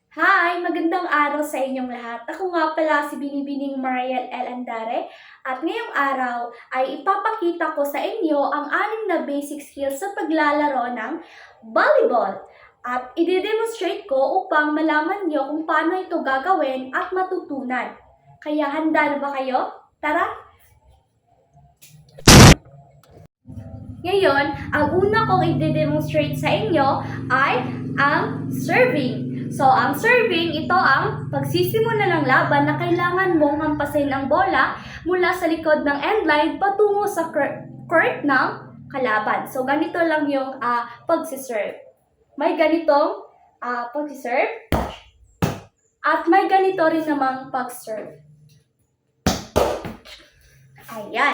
Hi! Magandang araw sa inyong lahat. Ako nga pala si Binibining Mariel L. Andare at ngayong araw ay ipapakita ko sa inyo ang 6 na basic skills sa paglalaro ng volleyball. At i-demonstrate ko upang malaman nyo kung paano ito gagawin at matutunan. Kaya handa na ba kayo? Tara! Ngayon, ang una kong i-demonstrate sa inyo ay ang serving. So, ang serving, ito ang pagsisimula ng laban na kailangan mong hampasin ang bola mula sa likod ng end line patungo sa court ng kalaban. So, ganito lang yung pagsiserve. May ganitong pagsiserve at may ganito rin namang pag-serve. Ayan.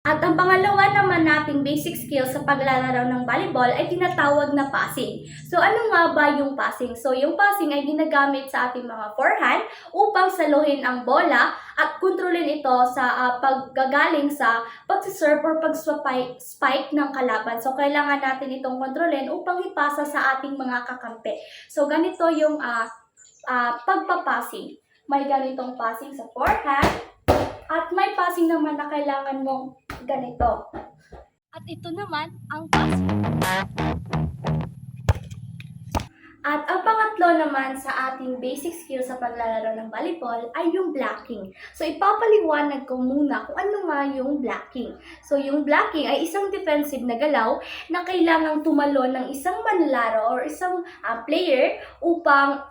At ang pangalawa naman nating basic skill sa paglalaro ng volleyball ay tinatawag na passing. So ano nga ba yung passing? So yung passing ay ginagamit sa ating mga forehand upang saluhin ang bola at kontrolin ito sa paggagaling sa pagsiserve or pag-spike ng kalaban. So kailangan natin itong kontrolin upang ipasa sa ating mga kakampi. So ganito yung pagpapassing. May ganitong passing sa forehand at may passing naman na kailangan mong ganito. At ito naman ang passing. At ang pangatlo naman sa ating basic skill sa paglalaro ng volleyball ay yung blocking. So ipapaliwanag ko muna kung ano nga yung blocking. So yung blocking ay isang defensive na galaw na kailangang tumalon ng isang manlalaro or isang player upang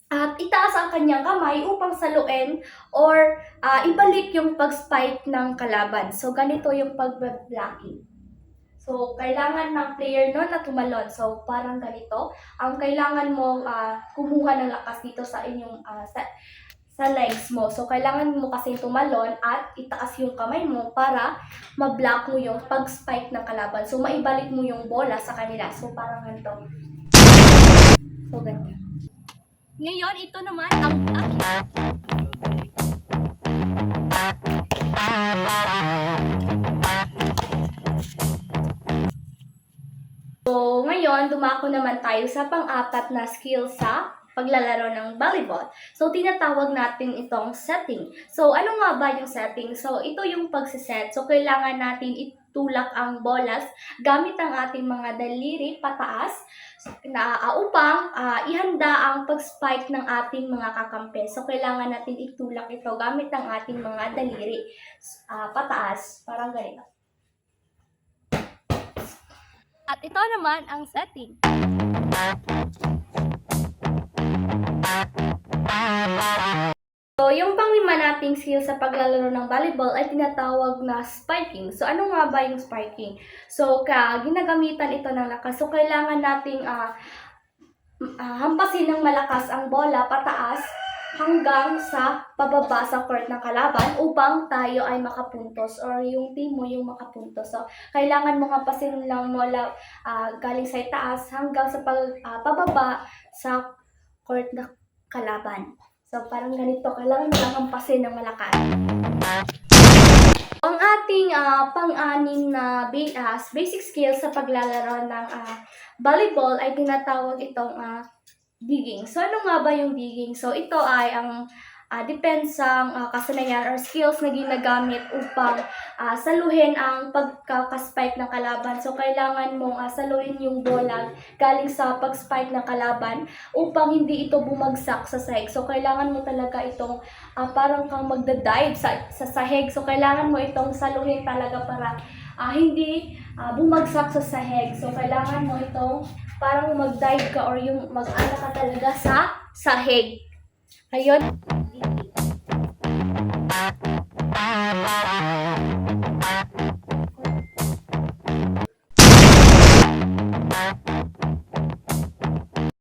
at itaas ang kanyang kamay upang saluin or ibalik yung pag-spike ng kalaban. So, ganito yung pag-blocking. So, kailangan ng player no na tumalon. So, parang ganito. Ang kailangan mo kumuha ng lakas dito sa inyong sa legs mo. So, kailangan mo kasi tumalon at itaas yung kamay mo para ma-block mo yung pag-spike ng kalaban. So, maibalik mo yung bola sa kanila. So, parang ganito. So, ganito. Ngayon, ito naman ang blocking. So, ngayon, dumako naman tayo sa pang-apat na skill sa paglalaro ng volleyball. So, tinatawag natin itong setting. So, ano nga ba yung setting? So, ito yung pagsiset. So, kailangan natin itulak ang bolas gamit ang ating mga daliri pataas upang ihanda ang pag-spike ng ating mga kakampi. So, kailangan natin itulak ito gamit ang ating mga daliri pataas. Parang ganito. At ito naman ang setting. So, yung panglima nating skill sa paglalaro ng volleyball ay tinatawag na spiking. So, ano nga ba yung spiking? So, ginagamitan ito ng lakas. So, kailangan nating hampasin ng malakas ang bola pataas hanggang sa pababa sa court ng kalaban upang tayo ay makapuntos or yung team mo yung makapuntos. So, kailangan mo hampasin lang mula galing sa itaas hanggang sa pababa sa court ng kalaban. So, parang ganito. Kailangan mo lang hampasin ng malakas. Ang ating pang-anim na basic skill sa paglalaro ng volleyball ay tinatawag itong digging. So, ano nga ba yung digging? So, ito ay ang depensang kasanayan or skills na ginagamit upang saluhin ang pagkakaspike ng kalaban. So, kailangan mong saluhin yung bola galing sa pag-spike ng kalaban upang hindi ito bumagsak sa sahig. So, kailangan mo talaga itong parang kang magda-dive sa sahig. So, kailangan mo itong saluhin talaga para hindi bumagsak sa sahig. So, kailangan mo itong parang mag-dive ka or yung mag-ana ka talaga sa sahig. Ayun.